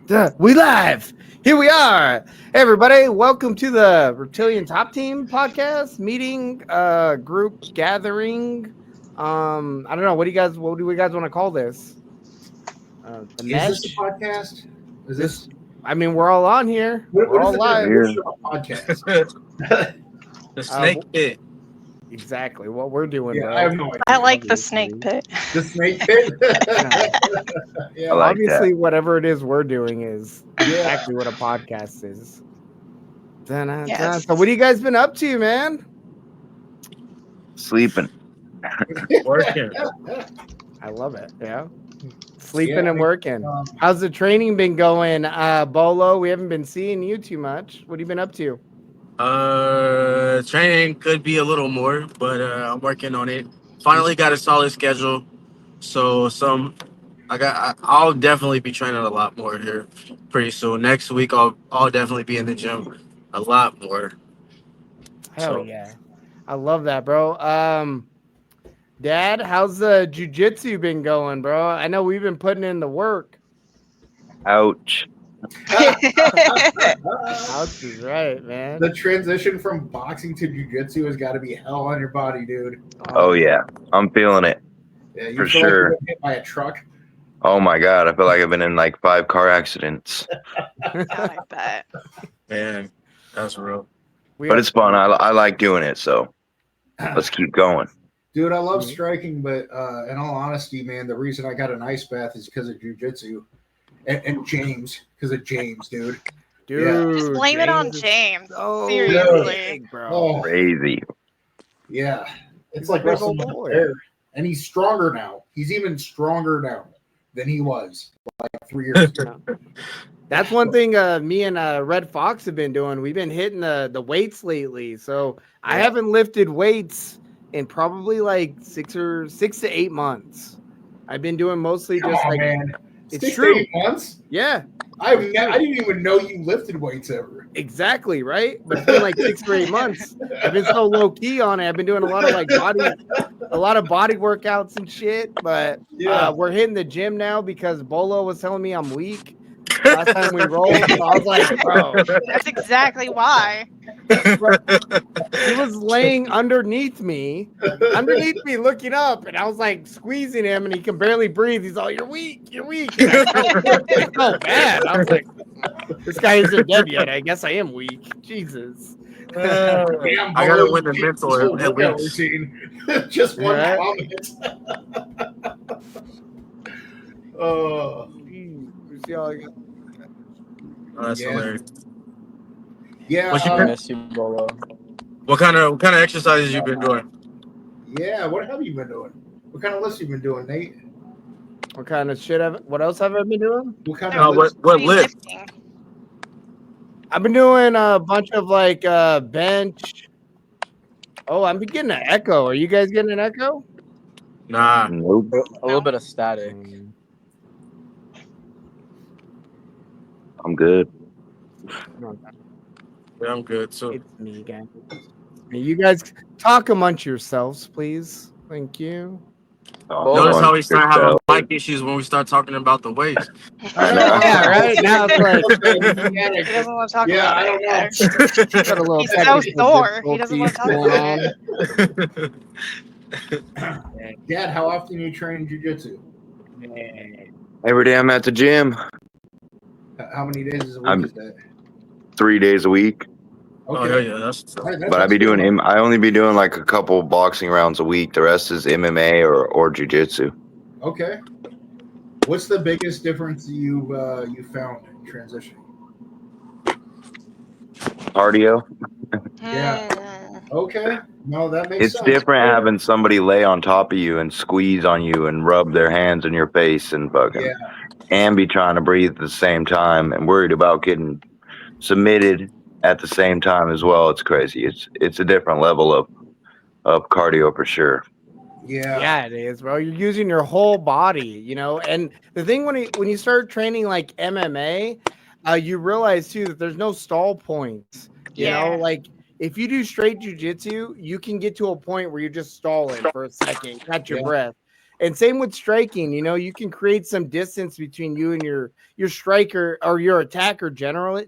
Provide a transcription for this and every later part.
We live. Here we are. Hey everybody, welcome to the Reptilian Top Team podcast meeting, group gathering. I don't know. What do we guys want to call this? The Is mesh. this a podcast? Is this? I mean, we're all on here. What We're is all the live. definition of a podcast? The snake pit. Exactly what we're doing, Yeah, bro. I have no idea. I like the Obviously. snake pit. The snake pit. Yeah, I like obviously, whatever it is we're doing is Yeah. exactly what a podcast is. Yes. So, what have you guys been up to, man? Sleeping. Working. I love it. Yeah. Sleeping Yeah, and working. How's the training been going? Bolo, we haven't been seeing you too much. What have you been up to? Training could be a little more, but I'm working on it. Finally got a solid schedule, so I'll definitely be training a lot more here pretty soon. Next week I'll definitely be in the gym a lot more. Hell So- yeah. I love that, bro. Dad, how's the jiu-jitsu been going, bro? I know we've been putting in the work. Ouch. Ouch is right, man. The transition from boxing to jiu-jitsu has got to be hell on your body, dude. Oh yeah, I'm feeling it. Yeah, you For feel sure. like you've been hit by a truck. Oh my god, I feel like I've been in like 5 car accidents, I bet. Man, that's real. but it's fun. I like doing it, so let's keep going. Dude, I love Mhm. striking, but in all honesty, man, the reason I got an ice bath is because of jiu-jitsu. And James, because of James, dude. Dude, Just blame it on is James. so Seriously. big, bro. Oh, Crazy. yeah. It's He's a like big wrestling old with a boy. bear. And he's stronger now. He's even stronger now than he was like 3 years ago. That's one thing me and Red Fox have been doing. We've been hitting the weights lately. So I Yeah. haven't lifted weights in probably like 6 to 8 months. I've been doing mostly Come just on, like man. it's 6 to true. 8 months? Yeah, I didn't even know you lifted weights ever. exactly, right? But it's been like 6 or 8 months. I've been so low key on it. I've been doing a lot of body workouts and shit. But Yeah. we're hitting the gym now because Bolo was telling me I'm weak. Last time we rolled, so I was like, bro, That's exactly why. he was laying underneath me, looking up, and I was like squeezing him, and he can barely breathe. He's all, "You're weak, you're weak." And I felt bad. I was like, "This guy isn't dead yet. I guess I am weak." Jesus. Damn, I gotta Bolo, win the you mental just at workout least. routine. Just one Yeah. comment. Oh, You see all I got? Oh, that's Yeah. hilarious. yeah. What's your Miss you, Bolo. What kind of exercises you been doing? Yeah, what have you been doing? What kind of lifts you been doing, Nate? What kind of shit? What else have I been doing? What kind No, of what lifts? what lift? Lifting. I've been doing a bunch of like bench. Oh, I'm getting an echo. Are you guys getting an echo? Nah. Nope. A little bit of static. I'm good. Yeah, I'm good. So It's me, guys. You guys talk amongst yourselves, please. Thank you. Oh, notice how we start having yourself. mic issues when we start talking about the weights. Yeah, right now it's like He doesn't want to talk Yeah, about I it. don't know. got a little He's so technical sore. He doesn't want to talk difficulties about going it. on. Dad, how often do you train jiu-jitsu? Every day I'm at the gym, How many days a week I'm- is that? 3 days a week. Oh hell yeah, that's That's But I be doing excellent. I only be doing like a couple boxing rounds a week. The rest is MMA or jiu-jitsu. Okay. What's the biggest difference you found in transitioning? Cardio. Yeah. Hmm. Okay. No, that makes It's sense. different having somebody lay on top of you and squeeze on you and rub their hands in your face and fucking Yeah. and be trying to breathe at the same time and worried about getting submitted at the same time as well. It's crazy. It's a different level of cardio for sure. Yeah. Yeah, it is, bro. You're using your whole body, you know. And the thing when you start training like MMA, you realize too that there's no stall points. You know, Yeah. like if you do straight jujitsu, you can get to a point where you're just stalling for a second, catch your Yeah. breath. And same with striking. You know, you can create some distance between you and your striker or your attacker generally,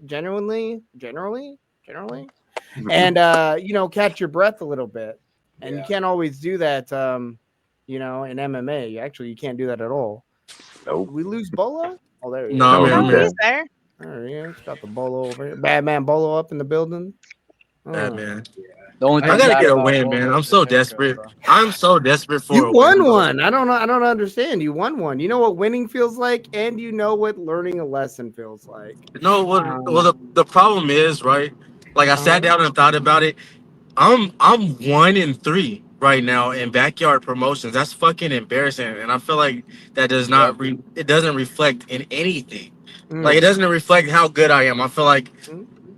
and you know, catch your breath a little bit. And you can't always do that. You know, in MMA, actually, you can't do that at all. Nope. Did we lose Bolo? Oh, there he No, No, is. I'm he's No, here. he's there. There he is. Got the Bolo over here. Bad man Bolo up in the building. Bad man. The only I thing I gotta bad get a about win, Bolo man. is I'm his so haircut, desperate. bro. I'm so desperate for You a won win. bro. one. I don't know. I don't understand. You won one. You know what winning feels like, and you know what learning a lesson feels like. No, well, the problem is, right? Like I sat down and thought about it. I'm 1-3 right now in backyard promotions. That's fucking embarrassing, and I feel like that does not it doesn't reflect in anything. Like it doesn't reflect how good I am. I feel like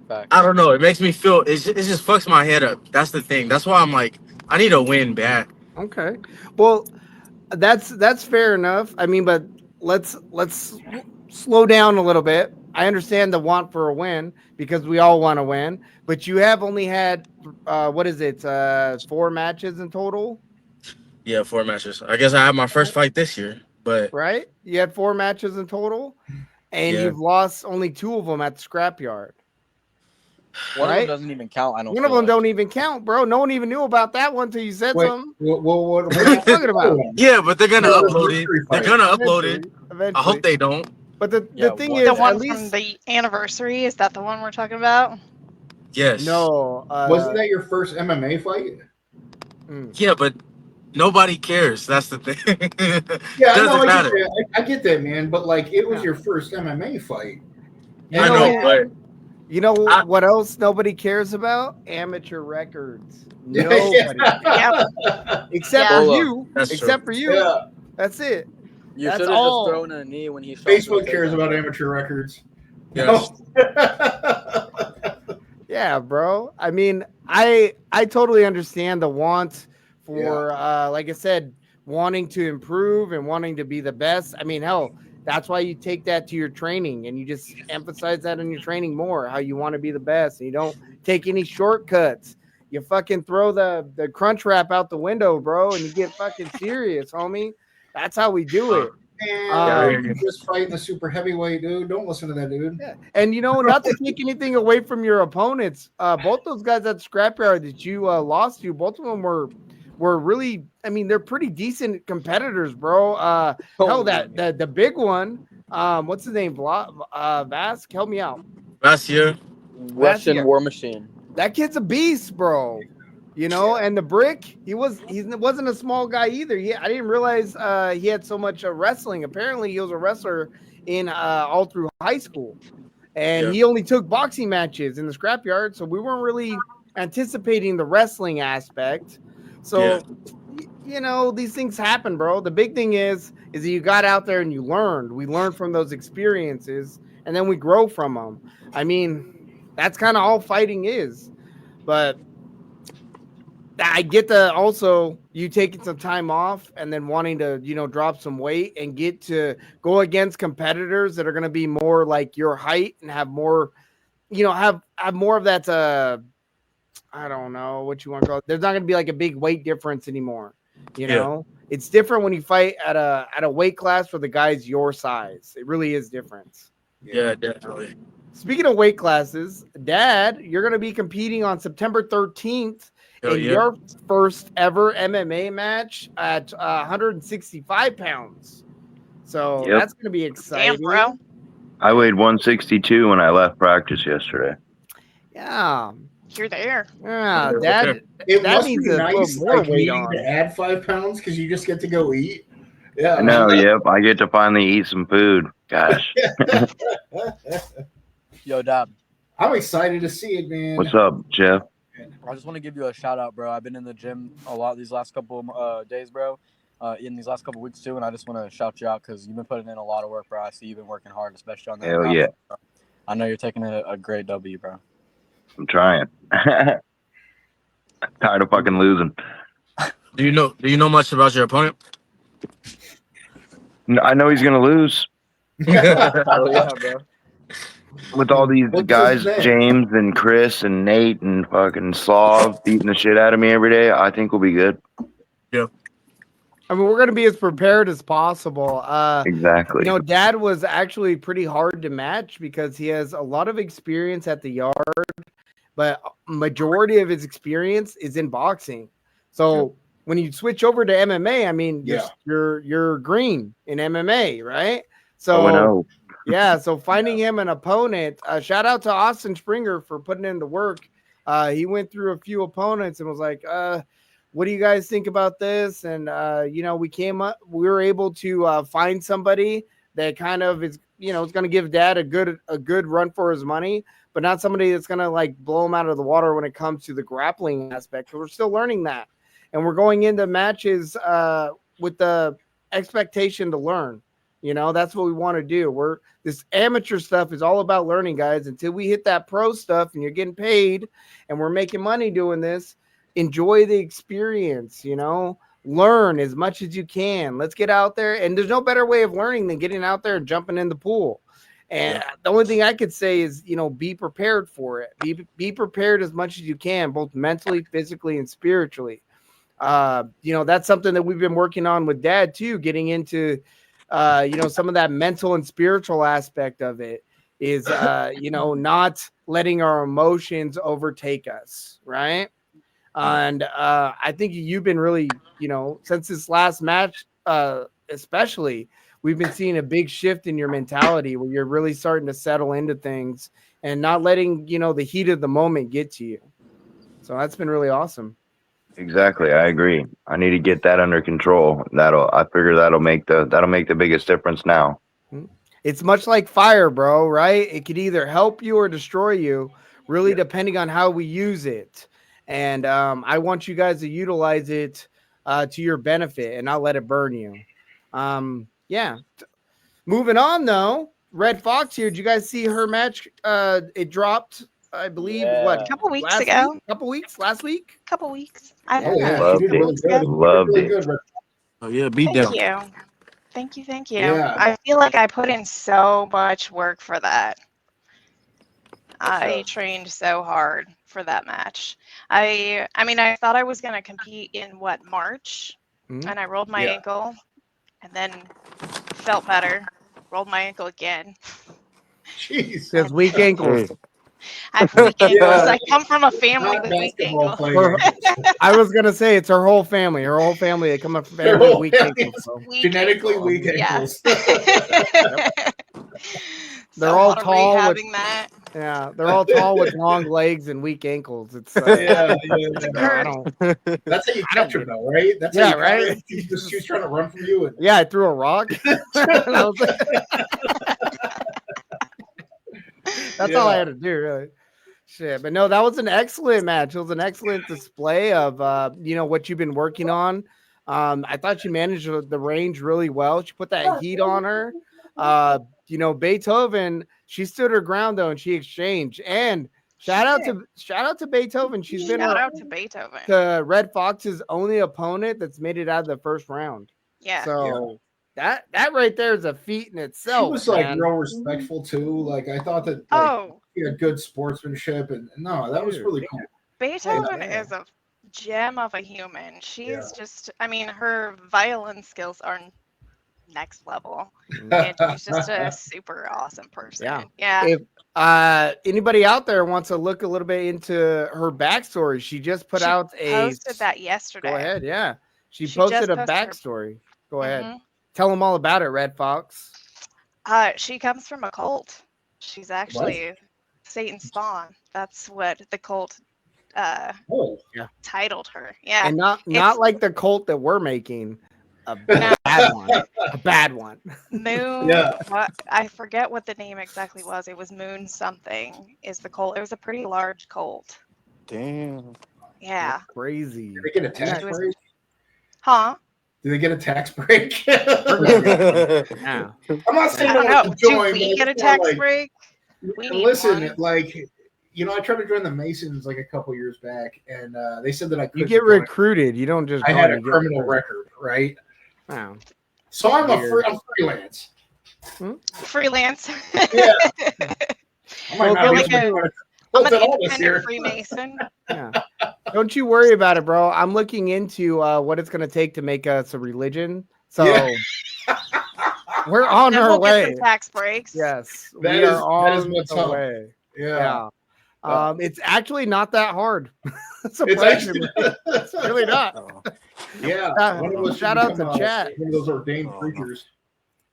Facts. I don't know. It makes me feel it just fucks my head up. That's the thing. That's why I'm like I need a win bad. Okay. Well, that's fair enough. I mean, but let's slow down a little bit. I understand the want for a win because we all want to win, but you have only had what is it? 4 matches in total, Yeah, 4 matches. I guess I had my first fight this year, but right? You had 4 matches in total, and yeah. you've lost only 2 of them at the scrapyard. One of Right? them doesn't even count. I don't. One of feel them like. don't even count, bro. No one even knew about that one till you said Wait, something. what What are you talking about? Yeah, but they're gonna Yeah, upload it. mystery They're fight. gonna upload it. Eventually. I hope they don't. But the Yeah, thing one. is, The one at from least the anniversary, is that the one we're talking about? Yes. no. Wasn't that your first MMA fight? Yeah, but nobody cares. That's the thing. Yeah, Doesn't I get matter. that. I get that, man. But like, it was Yeah. your first MMA fight. You I know, know, Yeah. but you know I- what else nobody cares about? Amateur records. Yeah. Nobody, Yep. except Yeah. for Bolo. you. That's Except true. for you. Yeah. That's it. You That's should have just all. thrown in a knee when he shot. for the Facebook cares takedown. about amateur records. Yes. Yeah, bro. I mean, I totally understand the want for like I said, wanting to improve and wanting to be the best. I mean, hell, that's why you take that to your training and you just emphasize that in your training more, how you want to be the best. And you don't take any shortcuts. You fucking throw the crunch wrap out the window, bro, and you get fucking serious, homie. That's how we do it. And you're just fighting a super heavyweight dude. Don't listen to that dude. Yeah. And you know, not to take anything away from your opponents, both those guys at Scrapyard that you lost to, both of them were really, I mean, they're pretty decent competitors, bro. Hell, that the big one, what's his name? Vask, help me out. Last year, Russian Vasya. war machine. That kid's a beast, bro. You know, and the brick, he wasn't a small guy either. I didn't realize he had so much wrestling. Apparently, he was a wrestler in all through high school, and he only took boxing matches in the scrapyard. So we weren't really anticipating the wrestling aspect. So you know, these things happen, bro. The big thing is that you got out there and you learned. We learned from those experiences, and then we grow from them. I mean, that's kind of all fighting is, but. I get also you taking some time off and then wanting to, you know, drop some weight and get to go against competitors that are going to be more like your height and have more, you know, have more of that. I don't know what you want to call it. There's not going to be like a big weight difference anymore. You know, it's different when you fight at a weight class for the guys your size. It really is different. yeah, definitely. Speaking of weight classes, Dad, you're going to be competing on September 13th. In your first ever MMA match at 165 pounds. So that's going to be exciting. Damn, bro. I weighed 162 when I left practice yesterday. Yeah. You're there. Yeah. It that must needs be to nice, put more like, weight needing on. to add 5 pounds because you just get to go eat. Yeah. I know, yep. I get to finally eat some food. Gosh. Yo, Dab. I'm excited to see it, man. What's up, Jeff? I just want to give you a shout out, bro. I've been in the gym a lot these last couple days, bro. In these last couple weeks too, and I just want to shout you out because you've been putting in a lot of work, bro. I see you've been working hard, especially on that. Hell yeah. Bro. I know you're taking a great W, bro. I'm trying. Tired of fucking losing. Do you know much about your opponent? I know he's gonna lose Oh yeah, bro. with all these What's guys, his name? James and Chris and Nate and fucking Slav beating the shit out of me every day. I think we'll be good. I I mean, we're going to be as prepared as possible. Exactly. Dad was actually pretty hard to match because he has a lot of experience at the yard, but majority of his experience is in boxing. So when you switch over to MMA, I mean, you're green in MMA, right? So 0-0. yeah, so finding him an opponent. Shout out to Austin Springer for putting in the work. He went through a few opponents and was like, what do you guys think about this? And we were able to find somebody that kind of is going to give Dad a good run for his money, but not somebody that's going to like blow him out of the water when it comes to the grappling aspect. Because we're still learning that, and we're going into matches with the expectation to learn. That's what we want to do. This amateur stuff is all about learning, guys. Until we hit that pro stuff and you're getting paid and we're making money doing this, enjoy the experience, learn as much as you can. Let's get out there. And there's no better way of learning than getting out there and jumping in the pool. And the only thing I could say is, be prepared for it. Be prepared as much as you can, both mentally, physically, and spiritually. That's something that we've been working on with Dad too, getting into some of that mental and spiritual aspect of it is, not letting our emotions overtake us. Right. And I think you've been really, since this last match, especially, we've been seeing a big shift in your mentality where you're really starting to settle into things and not letting, the heat of the moment get to you. So that's been really awesome. Exactly, I agree. I need to get that under control. I figure that'll make the biggest difference now. It's much like fire, bro, right? It could either help you or destroy you, really depending on how we use it. And I want you guys to utilize it to your benefit and not let it burn you. Moving on, though, Red Fox here. Did you guys see her match? It dropped, I believe, a couple weeks ago. Last week? A couple weeks. Loved it. Oh yeah, beat down. Thank you. Yeah. I feel like I put in so much work for that. I trained so hard for that match. I mean, I thought I was going to compete in March, and I rolled my ankle, and then felt better, rolled my ankle again. Jeez. She has weak ankles. I have weak ankles. I come from a family with weak ankles. I was gonna say it's her whole family. Her whole family, they come up from family with weak ankles. Genetically weak ankles. They're all tall. That. Yeah, they're all tall with long legs and weak ankles. It's I don't. That's how you catch her, though, right? That's how right. She was trying to run from you. And... Yeah, I threw a rock. That's all I had to do, really. Shit, but no, that was an excellent match. It was an excellent display of what you've been working on. I thought she managed the range really well. She put that heat on her. Beethoven, she stood her ground though, and she exchanged. And shout out to Beethoven. She's been to Red Fox's only opponent that's made it out of the first round. Yeah. So that right there is a feat in itself. She was like real respectful too. Like I thought that she had good sportsmanship, and no, that was really cool. Beethoven is a gem of a human. She's just, I mean, her violin skills are next level, and she's just a super awesome person. Yeah. If anybody out there wants to look a little bit into her backstory, she just posted that yesterday. Go ahead. Yeah, she posted a backstory. Go ahead. Tell them all about it, Red Fox. She comes from a cult. She's actually Satan's spawn. That's what the cult titled her. Yeah, and not like the cult that we're making. A bad one. A bad one. Moon. I forget what the name exactly was. It was Moon something. Is the cult? It was a pretty large cult. Damn. Yeah. That's crazy. Did they get a tax break? Huh? Do they get a tax break? Yeah. I'm not saying I don't know. Do we get a tax break? Listen, I tried to join the Masons like a couple years back, and they said that I could. You get recruited. You don't just. I had a criminal record, right? Wow. So I'm freelance. Freelance. Yeah. I'm an Fulton Aldous independent here. Freemason. Yeah. Don't you worry about it, bro. I'm looking into what it's gonna take to make us a religion. So Yeah. we're on And our we'll get way. some tax breaks. Yes, That we is- are that is on what's the up. way. Yeah. Yeah. It's actually not that hard. It's Surprisingly, actually it's really not. Oh, yeah. One of us should Shout out become to chat. one of those ordained Oh, no. preachers.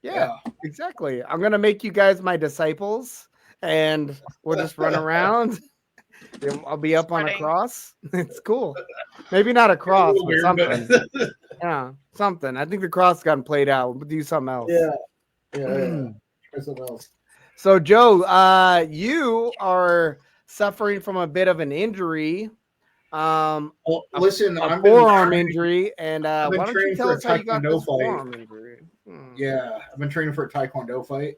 Yeah, exactly. I'm gonna make you guys my disciples, and we'll just run around. I'll be up on a Spreading. cross. It's cool. Maybe not a cross, little but weird, something. but- Yeah, something. I think the cross got played out. We'll do something else. Yeah. Try something else. So, Joe, you are suffering from a bit of an injury. Well, A- listen, a I've been forearm training- injury, and I've been why don't you training tell for a us how you got Taekwondo this fight. forearm injury? Yeah, I've been training for a Taekwondo fight.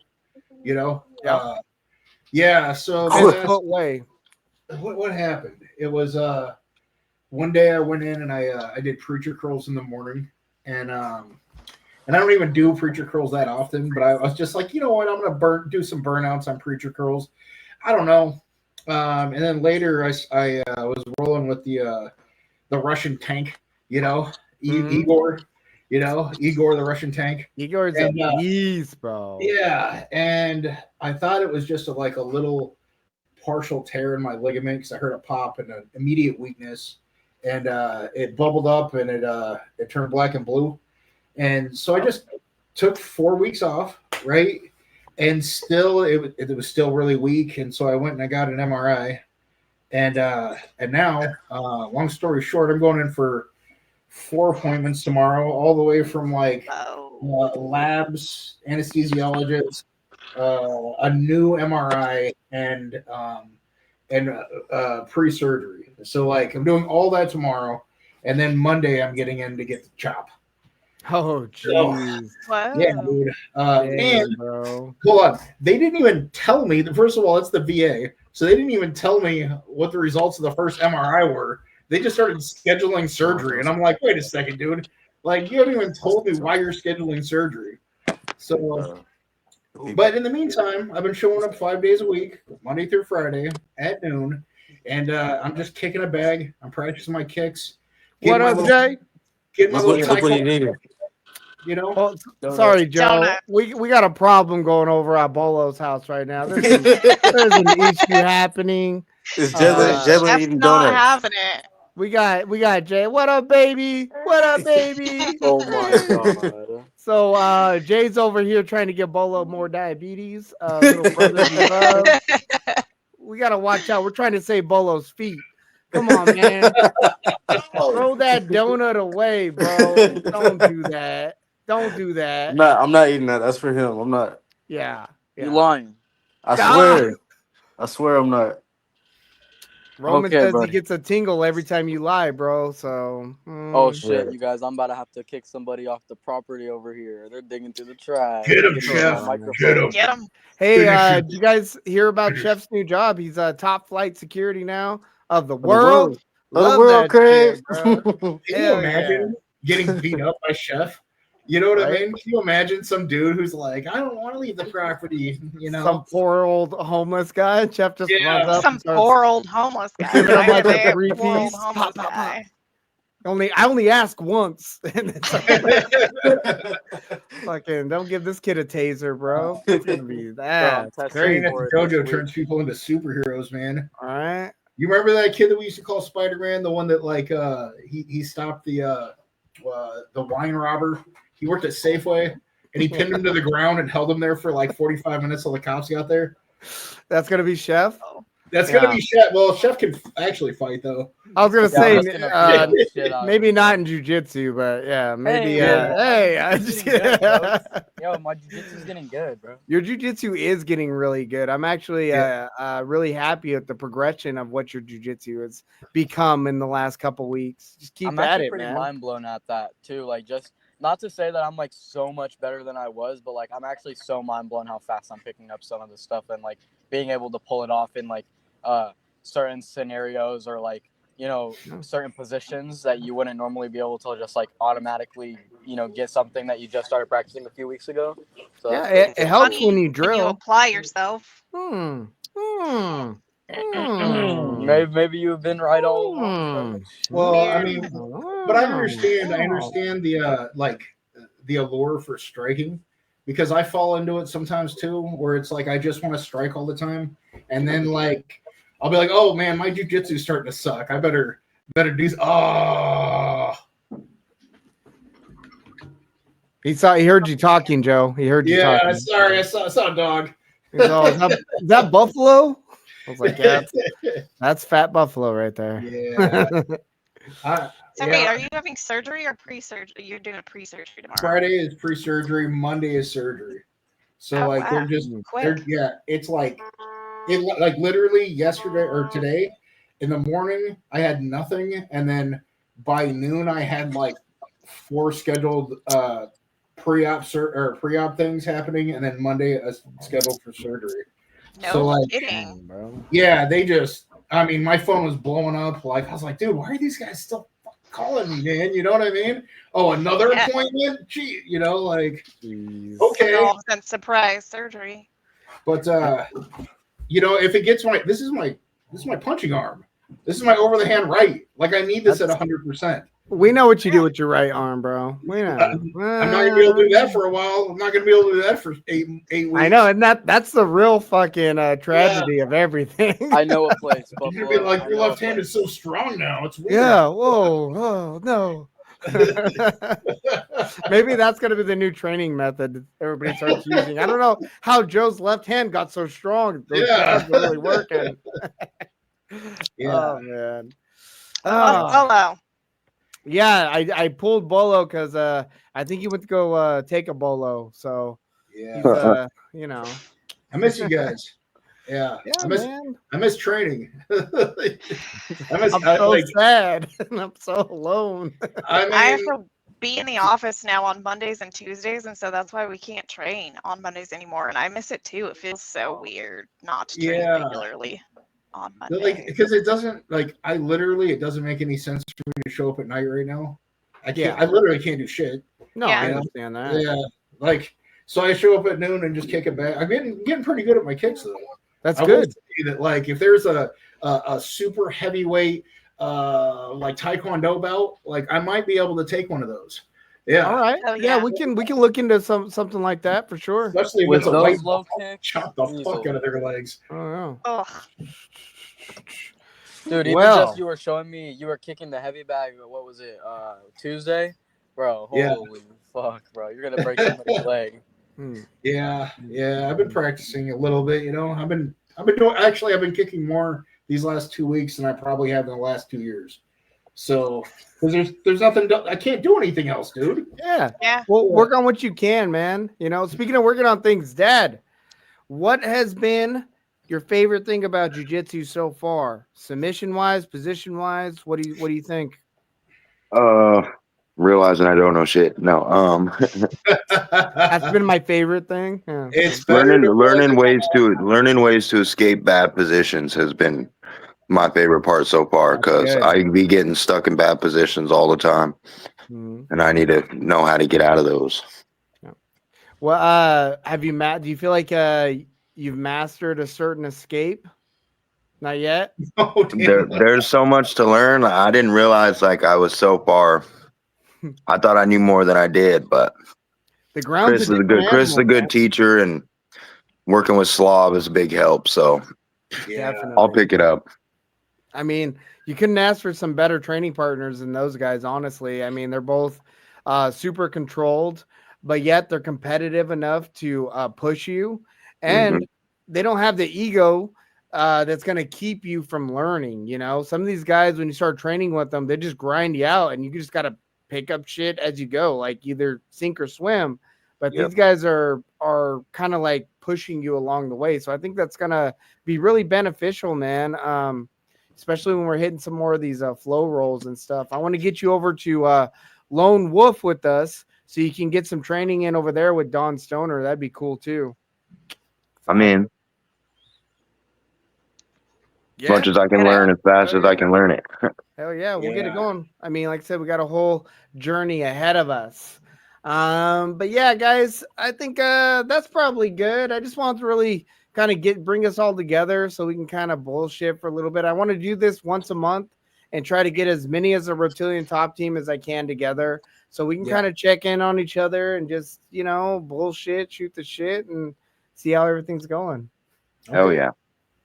You know. Yeah. Yeah. So the 10-foot last- way. what happened? It was one day I went in and I did preacher curls in the morning, and I don't even do preacher curls that often, but I was just like, you know what, I'm gonna do some burnouts on preacher curls. I don't know. And then later I was rolling with the Russian tank, you know, Igor, Igor the Russian tank. Igor's And, a beast, bro. Yeah, and I thought it was just a little partial tear in my ligament because I heard a pop and an immediate weakness, and it bubbled up and it turned black and blue, and so I just took 4 weeks off, right? And still it was still really weak, and so I went and I got an MRI, and now long story short, I'm going in for 4 appointments tomorrow, all the way from labs, anesthesiologist, a new MRI, and pre-surgery. So I'm doing all that tomorrow, and then Monday I'm getting in to get the chop. Oh, jeez. Whoa. Yeah, dude. And bro. hold on, they didn't even tell me. First of all, it's the VA, so they didn't even tell me what the results of the first MRI were. They just started scheduling surgery, and I'm like, wait a second, dude. You haven't even told me why you're scheduling surgery. So, but in the meantime, I've been showing up 5 days a week, Monday through Friday at noon, and I'm just kicking a bag. I'm practicing my kicks. What up, Jay? Getting my Look little what you needed. you know. Oh, sorry, Joe. Donut. We got a problem going over at Bolo's house right now. There's an issue happening. It's Jalen Jalen Jeff's eating not donuts. having it. We got Jay. What up, baby? What up, baby? Oh my god. So Jay's over here trying to get Bolo more diabetes. Little brother we love. We gotta watch out. We're trying to save Bolo's feet. Come on, man. Throw that donut away, bro. Don't do that. Don't do that. I'm not eating that. That's for him. I'm not. Yeah. You lying. I Ah! swear. I swear I'm not. Roman Okay, says buddy. he gets a tingle every time you lie, bro. So Oh shit, Yeah. you guys! I'm about to have to kick somebody off the property over here. They're digging through the trash. Get 'em, They're Chef. getting my microphone. Get 'em. Get him. hey, did you guys hear about Chef's new job? He's a top flight security now of the world. Love world, that Craig. shit, bro. Can you Hell imagine getting beat up by Chef? You know what I Right? mean? Can you imagine some dude who's like, I don't want to leave the property, Some poor old homeless guy. Chef just Yeah. runs up Some and starts poor old homeless guy. giving him Right like a there, three poor old piece. homeless Pop, pop, pop. guy. I only ask once. And it's like, fucking don't give this kid a taser, bro. It's gonna be that. testing Crazy. for it JoJo this turns week. people into superheroes, man. All right. You remember that kid that we used to call Spider-Man, the one that he stopped the wine robber? He worked at Safeway and he pinned him to the ground and held him there for 45 minutes till the cops got there. That's gonna be Chef. That's Yeah. gonna be Chef. Well, Chef can actually fight though. I was gonna Yeah, I'm just say gonna beat the shit out of maybe him. not in jujitsu, but yeah, maybe. Hey, I it's just getting good, bro. Yo, my jiu-jitsu's getting good, bro. your jujitsu is getting really good. I'm actually really happy with the progression of what your jujitsu has become in the last couple weeks. Just keep I'm at actually it, pretty man. mind blown at that too. Just not to say that I'm so much better than I was, but I'm actually so mind blown how fast I'm picking up some of this stuff and being able to pull it off in certain scenarios or certain positions that you wouldn't normally be able to just automatically get something that you just started practicing a few weeks ago. So Yeah, that's pretty it cool. helps Funny when you when you drill. apply yourself. Hmm. Maybe you've been right all along, Coach. Well, I mean, but I understand. I Oh. understand the the allure for striking, because I fall into it sometimes too, where it's like I just want to strike all the time, and then like I'll be like, oh man, my jujitsu's starting to suck. I better do. Oh, He heard you talking, Joe. He heard you yeah. talking. Sorry, I saw a dog. He's all, is that Buffalo? I was like, yeah, that's Fat Buffalo right there. Yeah. So wait, are you having surgery or pre-surgery? You're doing a pre-surgery tomorrow. Friday is pre-surgery. Monday is surgery. So like wow. it's like literally yesterday or today in the morning I had nothing, and then by noon I had like 4 scheduled pre-op things happening, and then Monday scheduled for surgery. No so like, kidding. Bro. yeah, I mean, my phone was blowing up. Like, I was like, dude, why are these guys still calling me, man? You know what I mean? Oh, another appointment? Gee, like, Jeez. okay. All of a sudden, surprise surgery. But if it gets this is my punching arm. This is my over the hand right. Like, I need this at 100%. We know what you do with your right arm, bro. We know. I'm not gonna be able to do that for a while. I'm not gonna be able to do that for eight weeks. I know, and that's the real fucking tragedy of everything. I know a place, Buffalo. You're gonna be like, your left hand is so strong now. It's weird. Yeah. Whoa. Oh no. Maybe that's gonna be the new training method everybody starts using. I don't know how Joe's left hand got so strong. Those hands are really working. Yeah. Oh man. Hello. Yeah, I pulled Bolo because I think he went to go take a Bolo. So yeah, he's, I miss you guys. Yeah, I miss training. I'm so sad and I'm so alone. I have to be in the office now on Mondays and Tuesdays, and so that's why we can't train on Mondays anymore. And I miss it too. It feels so weird not to train regularly on Monday. Like, because it doesn't it doesn't make any sense for me to show up at night right now. I can't. I literally can't do shit. No, I understand that. Yeah, like, so I show up at noon and just kick it back. I'm getting pretty good at my kicks though. That's good. That, like, if there's a super heavyweight like Taekwondo bout, like, I might be able to take one of those. Yeah. All right. Yeah, we can look into something like that for sure. Especially with if it's a white low kicks, chop the fuck out of their legs. Oh no. Dude, even just you were showing me you were kicking the heavy bag. What was it? Tuesday, bro. Holy fuck, bro! You're gonna break somebody's leg. Yeah. I've been practicing a little bit. I've been doing. Actually, I've been kicking more these last 2 weeks than I probably have in the last 2 years. So, because there's nothing. I can't do anything else, dude. Yeah. Well, work on what you can, man. Speaking of working on things, Dad, what has been your favorite thing about jiu-jitsu so far? Submission wise, position wise, what do you think? Realizing I don't know shit. No. That's been my favorite thing. Yeah. It's learning ways to escape bad positions has been my favorite part so far, because I be getting stuck in bad positions all the time, and I need to know how to get out of those. Yeah. Well, do you feel like you've mastered a certain escape? Not yet. Oh, there's so much to learn. I didn't realize I was so far. I thought I knew more than I did, but Chris is a good teacher, and working with Slav is a big help. So I'll pick it up. I mean, you couldn't ask for some better training partners than those guys, honestly. I mean, they're both super controlled, but yet they're competitive enough to push you, and they don't have the ego that's going to keep you from learning. Some of these guys, when you start training with them, they just grind you out, and you just got to pick up shit as you go, like either sink or swim. But these guys are kind of like pushing you along the way. So I think that's going to be really beneficial, man. Especially when we're hitting some more of these flow rolls and stuff. I want to get you over to Lone Wolf with us so you can get some training in over there with Don Stoner. That'd be cool too. I mean, as much as I can learn, as fast as I can learn it. Hell yeah, we'll get it going. I mean, like I said, we got a whole journey ahead of us. But yeah, guys, I think that's probably good. I just wanted to really kind of bring us all together so we can kind of bullshit for a little bit. I want to do this once a month and try to get as many as a Reptilian Top Team as I can together so we can kind of check in on each other and just, bullshit, shoot the shit, and see how everything's going. Okay. Oh, yeah.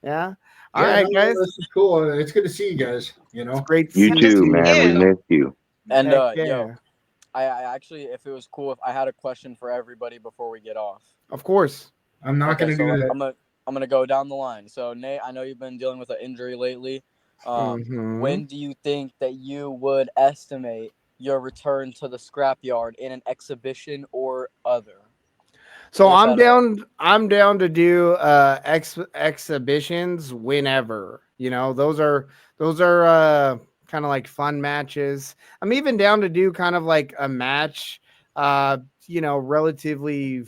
Yeah. All right, guys. This is cool. It's good to see you guys. It's great to see you too, man. We miss you. And yo, I actually, if it was cool, if I had a question for everybody before we get off. Of course. I'm not going to do that. I'm gonna go down the line. So Nate, I know you've been dealing with an injury lately. When do you think that you would estimate your return to the scrapyard in an exhibition or other? So I'm down to do exhibitions whenever. Those are kind of like fun matches. I'm even down to do kind of like a match relatively,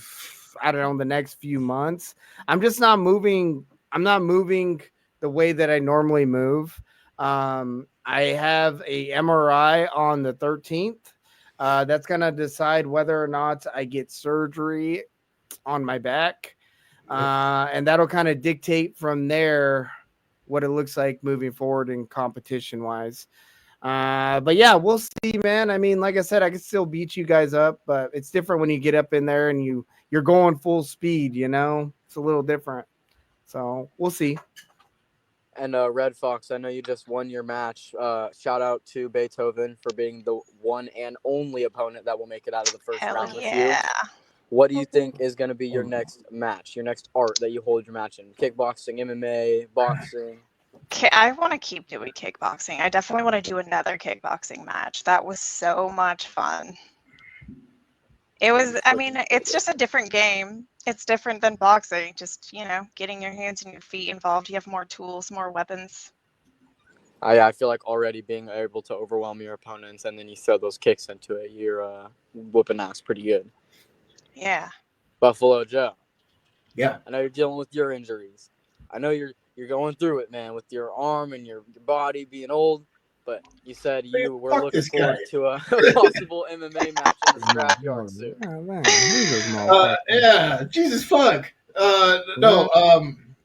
I don't know, the next few months. I'm just not moving. I'm not moving the way that I normally move. I have a MRI on the 13th. That's going to decide whether or not I get surgery on my back. And that'll kind of dictate from there what it looks like moving forward in competition wise. But yeah, we'll see, man. I mean, like I said, I can still beat you guys up, but it's different when you get up in there and you're going full speed, it's a little different. So we'll see. And Red Fox, I know you just won your match. Shout out to Beethoven for being the one and only opponent that will make it out of the first round with you. What do you think is going to be your next match, your next art that you hold your match in? Kickboxing, MMA, boxing? I want to keep doing kickboxing. I definitely want to do another kickboxing match. That was so much fun. It was, I mean, it's just a different game. It's different than boxing. Just, getting your hands and your feet involved. You have more tools, more weapons. I feel like already being able to overwhelm your opponents and then you throw those kicks into it, you're whooping ass pretty good. Yeah. Buffalo Joe. Yeah. I know you're dealing with your injuries. I know you're going through it, man, with your arm and your body being old. But you said you were looking forward to a possible MMA match in the scrapyard soon. Yeah, Jesus fuck. No.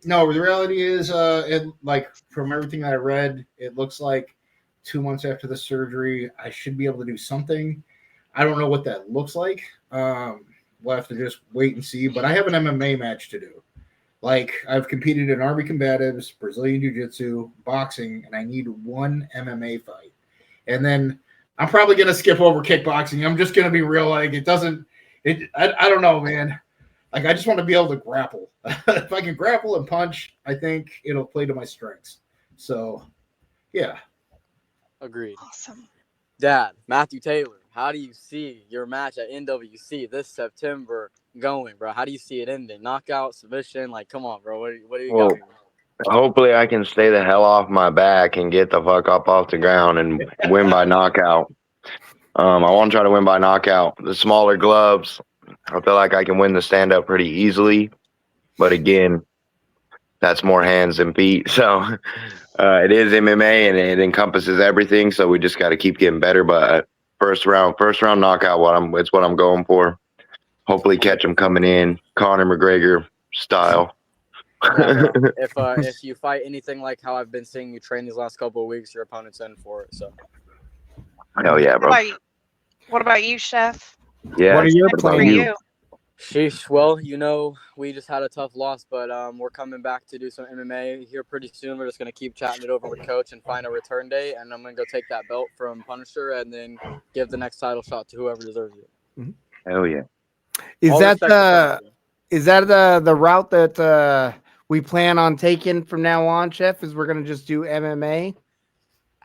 The reality is, from everything that I read, it looks like 2 months after the surgery, I should be able to do something. I don't know what that looks like. We'll have to just wait and see. But I have an MMA match to do. Like, I've competed in Army Combatives, Brazilian Jiu-Jitsu, boxing, and I need one MMA fight. And then I'm probably going to skip over kickboxing. I'm just going to be real. Like, I don't know, man. Like, I just want to be able to grapple. If I can grapple and punch, I think it'll play to my strengths. So, yeah. Agreed. Awesome. Dad, Matthew Taylor, how do you see your match at NWC this September going, bro? How do you see it ending? Knockout, submission? Like, come on, bro. What do you got? Hopefully I can stay the hell off my back and get the fuck up off the ground and win by knockout. I want to try to win by knockout. The smaller gloves, I feel like I can win the stand-up pretty easily. But again, that's more hands than feet. So it is MMA and it encompasses everything. So we just got to keep getting better. But first round knockout, it's what I'm going for. Hopefully catch him coming in, Conor McGregor style. Yeah, if you fight anything like how I've been seeing you train these last couple of weeks, your opponent's in for it. So. Hell yeah, bro. What about you, Chef? Yeah. What are your plans for you? Sheesh. Well, we just had a tough loss, but we're coming back to do some MMA here pretty soon. We're just going to keep chatting it over with Coach and find a return date, and I'm going to go take that belt from Punisher and then give the next title shot to whoever deserves it. Mm-hmm. Hell yeah. Is that the route that we plan on taking from now on, Chef? Is we're going to just do MMA?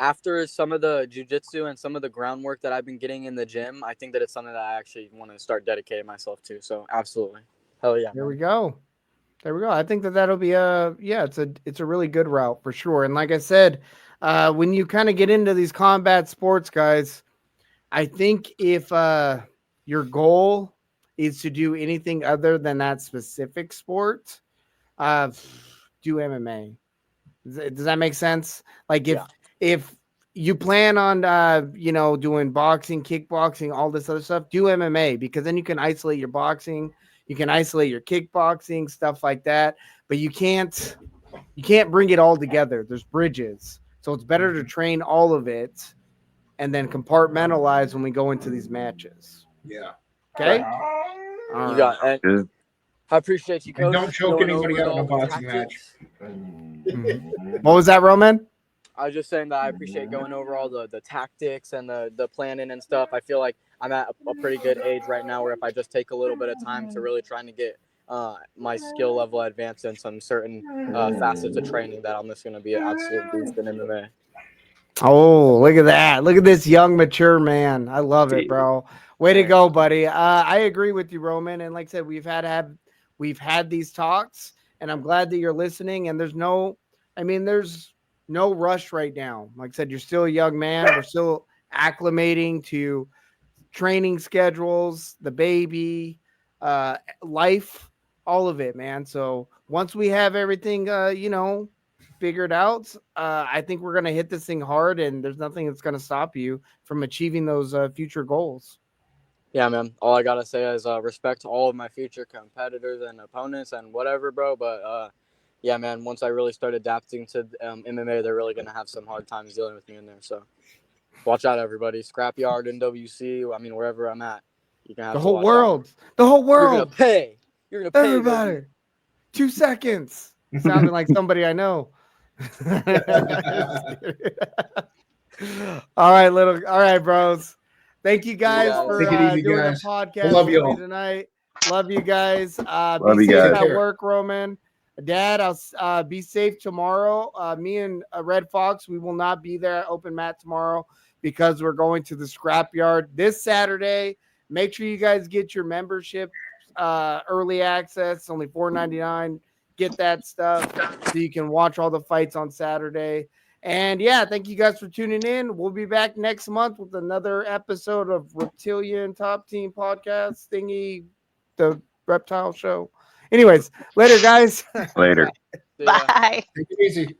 After some of the jiu-jitsu and some of the groundwork that I've been getting in the gym, I think that it's something that I actually want to start dedicating myself to. So absolutely. Hell yeah. There we go. I think that'll be it's a really good route for sure. And like I said, when you kind of get into these combat sports, guys, I think if your goal is to do anything other than that specific sport, do MMA. Does that make sense? Like if you plan on doing boxing, kickboxing, all this other stuff, do MMA, because then you can isolate your boxing, You can isolate your kickboxing, stuff like that, but you can't bring it all together. There's bridges. So it's better to train all of it and then compartmentalize when we go into these matches. Yeah. Okay? You got it. Good. I appreciate you, Coach. And don't choke going anybody over out in a all the boxing match. Mhm. What was that, Roman? I was just saying that I appreciate going over all the tactics and the planning and stuff. I feel like I'm at a pretty good age right now where if I just take a little bit of time to really trying to get my skill level advanced in some certain facets of training, that I'm just going to be an absolute beast in MMA. Oh, look at that. Look at this young, mature man. I love it, bro. Way to go, buddy. I agree with you, Roman. And like I said, we've had these talks, and I'm glad that you're listening. And there's no rush right now. Like I said, you're still a young man. We're still acclimating to training schedules, the baby, life, all of it, man. So once we have everything, figured out, I think we're going to hit this thing hard, and there's nothing that's going to stop you from achieving those future goals. Yeah, man. All I got to say is respect to all of my future competitors and opponents and whatever, bro. But yeah, man, once I really start adapting to MMA, they're really going to have some hard times dealing with me in there. So watch out, everybody. Scrapyard, NWC, I mean, wherever I'm at, you can have the whole world. Out. The whole world. You're going to pay. You're going to pay. Everybody. Baby. 2 seconds. Sounding like somebody I know. All right, bros. Thank you guys for doing the podcast love with me tonight. Love you guys. Love be you safe guys. at work, Roman. Dad, I'll be safe tomorrow. Me and Red Fox, we will not be there at Open Mat tomorrow because we're going to the scrapyard this Saturday. Make sure you guys get your membership early access, only $4.99. Get that stuff so you can watch all the fights on Saturday. And yeah, thank you guys for tuning in. We'll be back next month with another episode of Reptilian Top Team podcast thingy, the reptile show. Anyways, later, guys. Later. Bye. Take it easy.